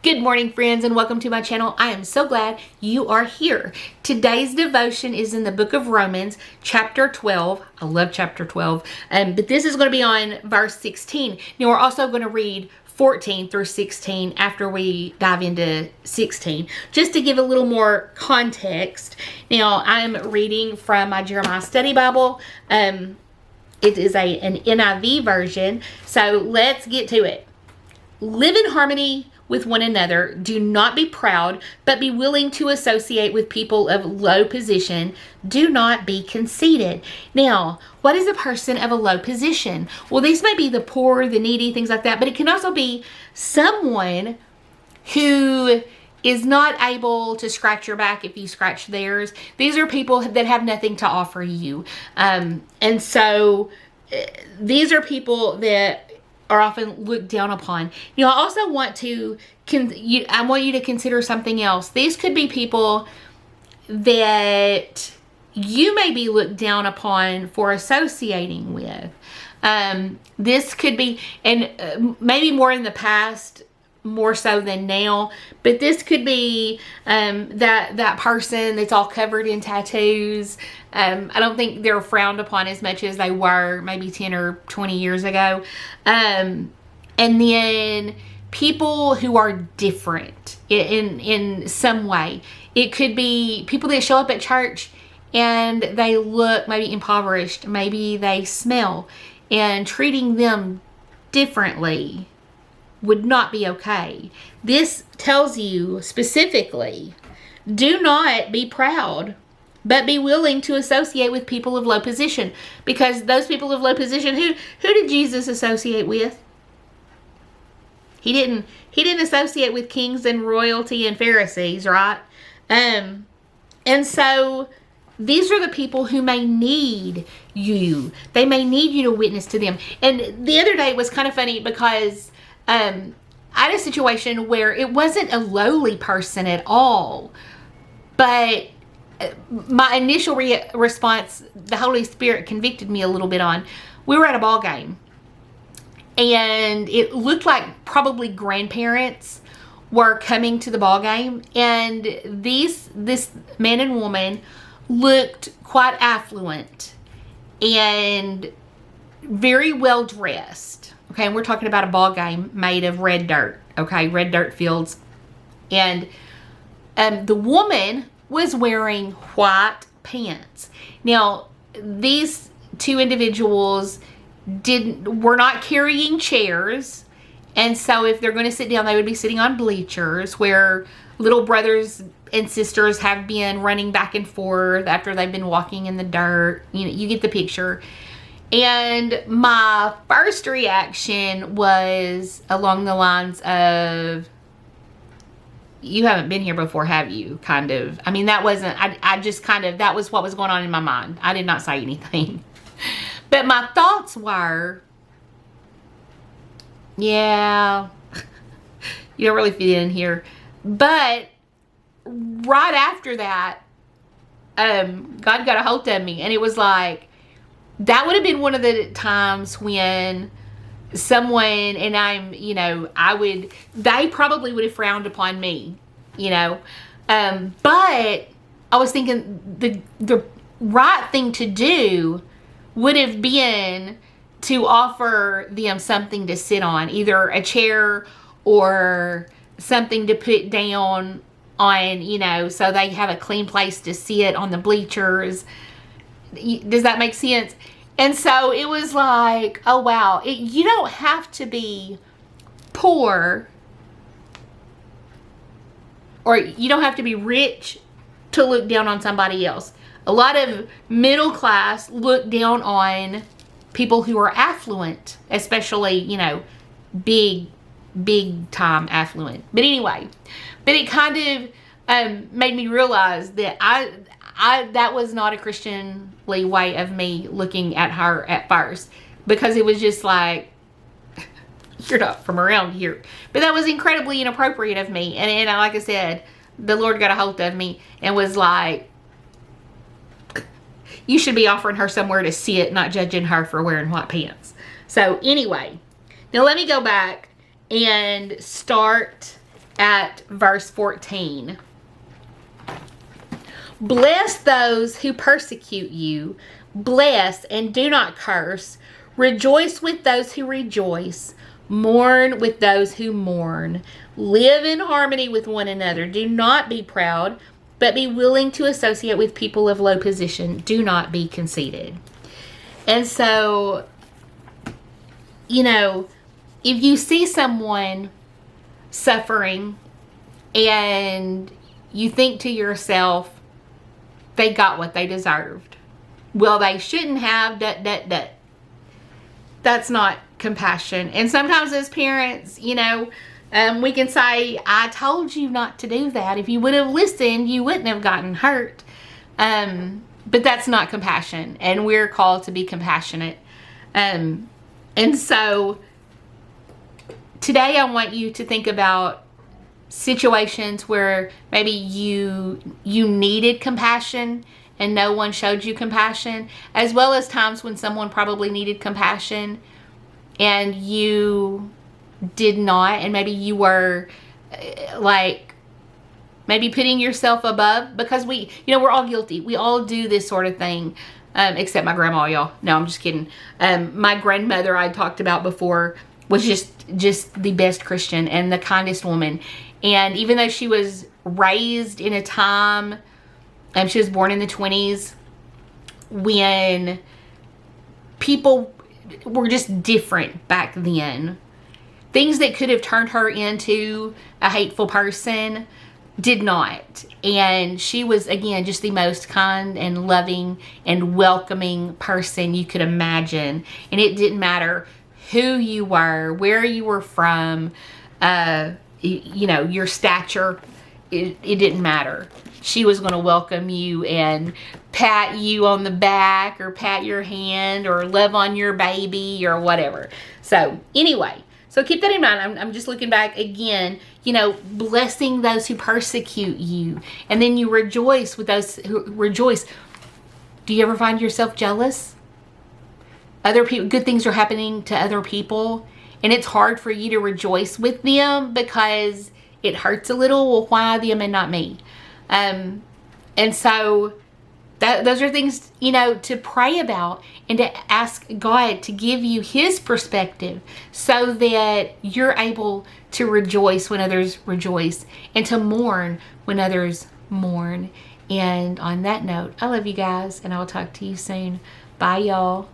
Good morning, friends, and welcome to my channel. I am so glad you are here. Today's devotion is in the book of Romans, chapter 12. I love chapter 12, but this is going to be on verse 16. Now, we're also going to read 14 through 16 after we dive into 16, just to give a little more context. Now, I'm reading from my Jeremiah Study Bible. It is an NIV version, so let's get to it. Live in harmony with one another. Do not be proud, but be willing to associate with people of low position. Do not be conceited. Now, what is a person of a low position? Well, these may be the poor, the needy, things like that, but it can also be someone who is not able to scratch your back if you scratch theirs. These are people that have nothing to offer you. And so these are people that are often looked down upon. You know, I also want to, I want you to consider something else. These could be people that you may be looked down upon for associating with. This could be, and maybe more in the past, more so than now, but this could be that person that's all covered in tattoos. I don't think they're frowned upon as much as they were maybe 10 or 20 years ago. And then people who are different in some way. It could be people that show up at church and they look maybe impoverished, maybe they smell, and treating them differently would not be okay. This tells you specifically, do not be proud, but be willing to associate with people of low position. Because those people of low position, who did Jesus associate with? He didn't associate with kings and royalty and Pharisees, right? And so these are the people who may need you. They may need you to witness to them. And the other day it was kind of funny because I had a situation where it wasn't a lowly person at all, but my initial response, the Holy Spirit convicted me a little bit on. We were at a ball game, and it looked like probably grandparents were coming to the ball game, and this man and woman looked quite affluent and very well dressed. Okay, and we're talking about a ball game made of red dirt. Okay, red dirt fields. And the woman was wearing white pants. Now, these two individuals were not carrying chairs. And so if they're going to sit down, they would be sitting on bleachers where little brothers and sisters have been running back and forth after they've been walking in the dirt. You know, you get the picture. And my first reaction was along the lines of, you haven't been here before, have you? Kind of. I mean, that wasn't, I just kind of, that was what was going on in my mind. I did not say anything. But my thoughts were, yeah, you don't really fit in here. But right after that, God got a hold of me, and it was like, that would have been one of the times when someone, and I'm, you know, they probably would have frowned upon me, you know. But I was thinking the right thing to do would have been to offer them something to sit on, either a chair or something to put down on, you know, so they have a clean place to sit on the bleachers. Does that make sense? And so it was like, oh wow, you don't have to be poor, or you don't have to be rich to look down on somebody else. A lot of middle class look down on people who are affluent, especially, you know, big time affluent. But anyway, it kind of made me realize that that was not a Christianly way of me looking at her at first, because it was just like, you're not from around here. But that was incredibly inappropriate of me. And like I said, the Lord got a hold of me and was like, you should be offering her somewhere to sit, not judging her for wearing white pants. So anyway, now let me go back and start at verse 14. Bless those who persecute you. Bless and do not curse. Rejoice with those who rejoice. Mourn with those who mourn. Live in harmony with one another. Do not be proud, but be willing to associate with people of low position. Do not be conceited. And so, you know, if you see someone suffering and you think to yourself, they got what they deserved. Well, they shouldn't have, That's not compassion. And sometimes as parents, you know, we can say, I told you not to do that. If you would have listened, you wouldn't have gotten hurt. But that's not compassion. And we're called to be compassionate. And so today I want you to think about situations where maybe you needed compassion and no one showed you compassion, as well as times when someone probably needed compassion and you did not, and maybe you were like maybe putting yourself above, because we're all guilty. We all do this sort of thing, except my grandma, y'all. No, I'm just kidding. My grandmother I talked about before was just the best Christian and the kindest woman. And even though she was raised in a time, she was born in the 20s, when people were just different back then. Things that could have turned her into a hateful person did not. And she was, again, just the most kind and loving and welcoming person you could imagine. And it didn't matter who you were, where you were from, you know, your stature, it didn't matter. She was going to welcome you and pat you on the back or pat your hand or love on your baby or whatever. So anyway, so keep that in mind. I'm just looking back again, you know, blessing those who persecute you. And then you rejoice with those who rejoice. Do you ever find yourself jealous? Other people, good things are happening to other people, and it's hard for you to rejoice with them because it hurts a little. Well, why them and not me? And so those are things, you know, to pray about and to ask God to give you His perspective so that you're able to rejoice when others rejoice and to mourn when others mourn. And on that note, I love you guys, and I will talk to you soon. Bye, y'all.